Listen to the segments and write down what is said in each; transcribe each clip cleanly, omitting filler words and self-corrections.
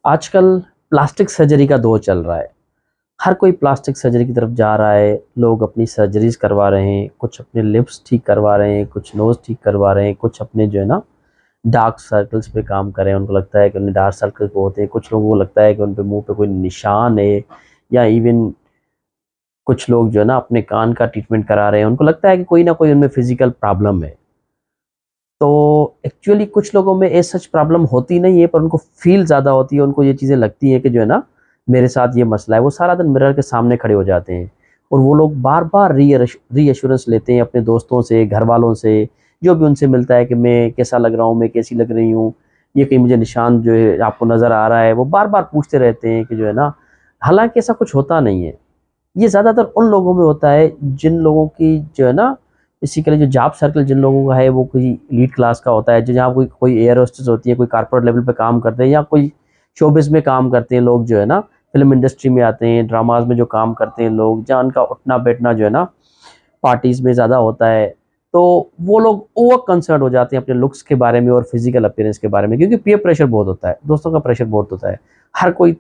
आजकल plastic surgery का दौर चल रहा है। हर कोई प्लास्टिक सर्जरी की तरफ जा रहा है। लोग अपनी सर्जरीज़ करवा रहे हैं, कुछ अपने लिप्स ठीक करवा रहे हैं, कुछ नोज़ ठीक करवा रहे हैं, कुछ अपने जो है ना डार्क सर्कल्स पे काम कर रहे हैं। उनको लगता है कि उन्हें डार्क सर्कल्स होते हैं। कुछ लोगों को लगता है कि उन पे मुँह पे कोई निशान है, या इवन कुछ लोग जो है ना अपने कान का ट्रीटमेंट करा रहे हैं। उनको लगता है कि कोई ना कोई उनमें फ़िज़िकल प्रॉब्लम है। तो एक्चुअली कुछ लोगों में एज़ सच प्रॉब्लम होती नहीं है, पर उनको फ़ील ज़्यादा होती है, उनको ये चीज़ें लगती हैं कि जो है ना, मेरे साथ ये मसला है। वो सारा दिन मिरर के सामने खड़े हो जाते हैं और वो लोग बार-बार रीअश्योरेंस लेते हैं अपने दोस्तों से, घरवालों से, जो भी उनसे मिलता है कि मैं कैसा लग रहा हूँ, मैं कैसी लग रही हूँ, ये कहीं मुझे निशान जो है आपको नज़र आ रहा है, वो बार-बार पूछते रहते हैं कि जो है ना, हालाँकि ऐसा कुछ होता नहीं है। ये ज़्यादातर उन लोगों में होता है जिन लोगों की जो है ना बेसिकली जो जॉब सर्कल जिन लोगों का है वो कोई एलीट क्लास का होता है, जो जहाँ कोई कोई एयर होस्टेस होती है, कोई कॉर्पोरेट लेवल पे काम करते हैं, या कोई शोबिज़ में काम करते हैं लोग जो है ना, फ़िल्म इंडस्ट्री में आते हैं, ड्रामाज़ में जो काम करते हैं लोग, जहाँ उनका उठना-बैठना जो है ना पार्टीज़ में ज़्यादा होता है। तो वो लोग ओवर कंसर्न्ड हो जाते हैं अपने लुक्स के बारे में और फिज़िकल अपीयरेंस के बारे में, क्योंकि पीयर प्रेशर बहुत होता है, दोस्तों का प्रेशर बहुत होता है। हर कोई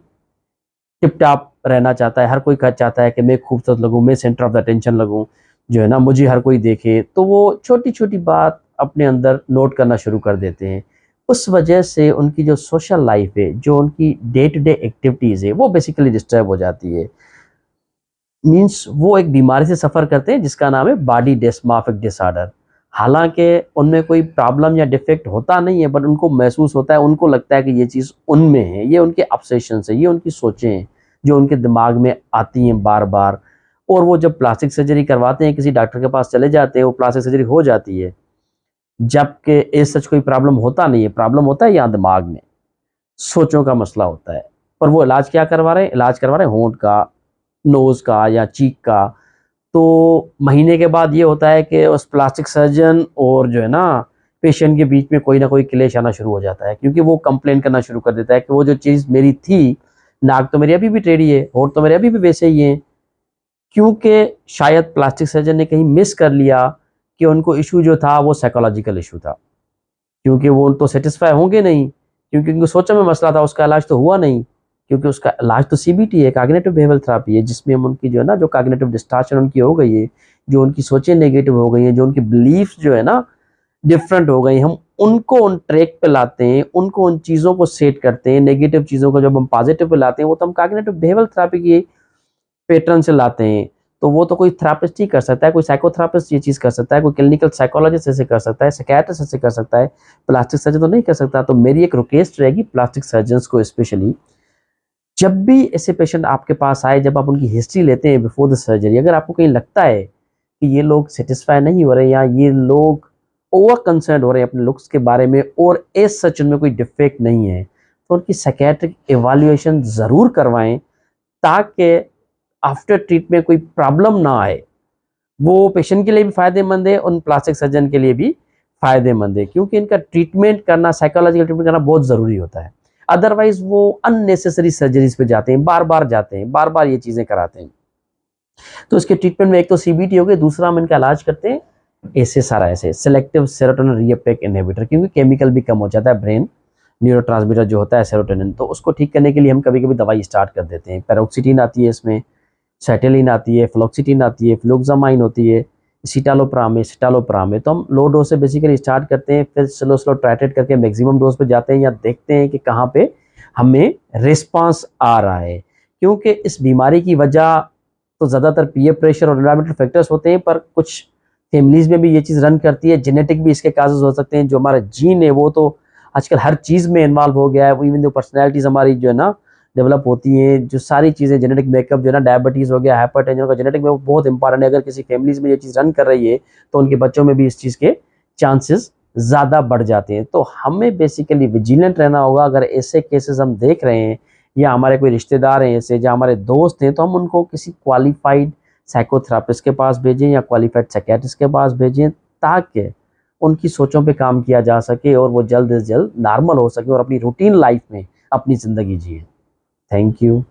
टिप-टॉप रहना चाहता है, हर कोई चाहता है कि मैं खूबसूरत लगूँ, मैं सेंटर ऑफ द अटेंशन लगूँ, जो है ना मुझे हर कोई देखे। तो वो छोटी-छोटी बात अपने अंदर नोट करना शुरू कर देते हैं। उस वजह से उनकी जो सोशल लाइफ़ है, जो उनकी डे टू डे एक्टिविटीज़ है, वो बेसिकली डिस्टर्ब हो जाती है। मीन्स वो एक बीमारी से सफ़र करते हैं जिसका नाम है बॉडी डिस्मॉर्फिक डिसऑर्डर। हालाँकि उनमें कोई प्रॉब्लम या डिफेक्ट होता नहीं है, बट उनको महसूस होता है, उनको लगता है कि ये चीज़ उनमें है, ये उनके ऑब्सेशंस है, ये उनकी सोचें हैं, जो उनके दिमाग में आती हैं बार-बार। और वो जब प्लास्टिक सर्जरी करवाते हैं, किसी डॉक्टर के पास चले जाते हैं, वो प्लास्टिक सर्जरी हो जाती है। जबकि एज़ सच कोई प्रॉब्लम होता नहीं है, प्रॉब्लम होता है यहाँ दिमाग में, सोचों का मसला होता है। पर वो इलाज क्या करवा रहे हैं? इलाज करवा रहे हैं होंठ का, नोज़ का या चीक का। तो महीने के बाद ये होता है कि उस प्लास्टिक सर्जन और जो है ना पेशेंट के बीच में कोई ना कोई क्लेश आना शुरू हो जाता है, क्योंकि वो कंप्लेन करना शुरू कर देता है कि वो जो चीज़ मेरी थी, नाक तो मेरी अभी भी टेढ़ी है, होंठ तो मेरे अभी भी वैसे ही हैं, क्योंकि शायद प्लास्टिक सर्जन ने कहीं मिस कर लिया कि उनको इशू जो था वो साइकोलॉजिकल इशू था। क्योंकि वो तो सैटिस्फाई होंगे नहीं, क्योंकि उनको सोचों में मसला था, उसका इलाज तो हुआ नहीं, क्योंकि उसका इलाज तो सीबीटी है, कॉग्निटिव बिहेवियरल थेरेपी है, जिसमें हम उनकी जो है ना जो कॉग्निटिव डिस्टॉर्शन उनकी हो गई है, जो उनकी सोचें नेगेटिव हो गई हैं, जो उनकी बिलीफ्स जो है ना डिफरेंट हो गई, हम उनको उन ट्रैक पे लाते हैं, उनको उन चीज़ों को सेट करते हैं, नेगेटिव चीज़ों को जब हम पॉजिटिव पे लाते हैं, वो तो हम कॉग्निटिव बिहेवियरल थेरेपी की पैटर्न से लाते हैं। तो वो तो कोई थेरेपिस्ट ही कर सकता है, कोई साइकोथेरेपिस्ट ये चीज़ कर सकता है, कोई क्लिनिकल साइकोलॉजिस्ट ऐसे कर सकता है, साइकियाट्रिस्ट ऐसे कर सकता है, प्लास्टिक सर्जन तो नहीं कर सकता। तो मेरी एक रिक्वेस्ट रहेगी प्लास्टिक सर्जन्स को स्पेशली, जब भी ऐसे पेशेंट आपके पास आए, जब आप उनकी हिस्ट्री लेते हैं बिफोर द सर्जरी, अगर आपको कहीं लगता है कि ये लोग सैटिस्फाई नहीं हो रहे या ये लोग ओवर कंसर्न्ड हो रहे हैं अपने लुक्स के बारे में और एज सच उनमें कोई डिफेक्ट नहीं है, तो उनकी साइकियाट्रिक इवैल्यूएशन ज़रूर करवाएँ, ताकि आफ्टर ट्रीटमेंट कोई प्रॉब्लम ना आए। वो पेशेंट के लिए भी फ़ायदेमंद है, उन प्लास्टिक सर्जन के लिए भी फ़ायदेमंद है, क्योंकि इनका ट्रीटमेंट करना, साइकोलॉजिकल ट्रीटमेंट करना बहुत ज़रूरी होता है। अदरवाइज़ वो अननेसेसरी सर्जरीज़ पे जाते हैं, बार-बार जाते हैं, बार-बार ये चीज़ें कराते हैं। तो इसके ट्रीटमेंट में एक तो सीबीटी हो गई, दूसरा हम इनका इलाज करते हैं SSRI, selective serotonin reuptake inhibitor, क्योंकि केमिकल भी कम हो जाता है ब्रेन न्यूरोट्रांसमीटर जो होता है सेरोटोनिन, तो उसको ठीक करने के लिए हम कभी-कभी दवाई स्टार्ट कर देते हैं। पैरोक्सिटिन आती है इसमें, सेटेलिन आती है, फ्लोक्सिटिन आती है, फ्लुक्सामाइन होती है, सिटालोप्राम है। तो हम लो डोज़ से बेसिकली स्टार्ट करते हैं, फिर स्लो टाइट्रेट करके मैक्सिमम डोज़ पे जाते हैं, या देखते हैं कि कहाँ पे हमें रिस्पॉन्स आ रहा है। क्योंकि इस बीमारी की वजह तो ज़्यादातर पीयर प्रेशर और एनवायरमेंटल फैक्टर्स होते हैं, पर कुछ फैमिलीज़ में भी ये चीज़ रन करती है, जेनेटिक भी इसके काज़ेज़ हो सकते हैं। जो हमारा जीन है वो तो आजकल हर चीज़ में इन्वॉल्व हो गया है, इवन जो पर्सनैलिटीज़ हमारी जो है ना डेवलप होती हैं, जो सारी चीज़ें जेनेटिक मेकअप जो है ना, डायबिटीज़ हो गया, हाइपरटेंशन का जेनेटिक में बहुत इंपॉर्टेंट है। अगर किसी फैमिलीज़ में ये चीज़ रन कर रही है, तो उनके बच्चों में भी इस चीज़ के चांसेस ज़्यादा बढ़ जाते हैं। तो हमें बेसिकली विजिलेंट रहना होगा। अगर ऐसे केसेस हम देख रहे हैं, या हमारे कोई रिश्तेदार हैं ऐसे, या हमारे दोस्त हैं, तो हम उनको किसी क्वालिफाइड साइकोथेरेपिस्ट के पास भेजें या क्वालिफाइड साइकियाट्रिस्ट के पास भेजें, ताकि उनकी सोचों पे काम किया जा सके और वो जल्द से जल्द नॉर्मल हो सके और अपनी रूटीन लाइफ में अपनी ज़िंदगी जिए। Thank you.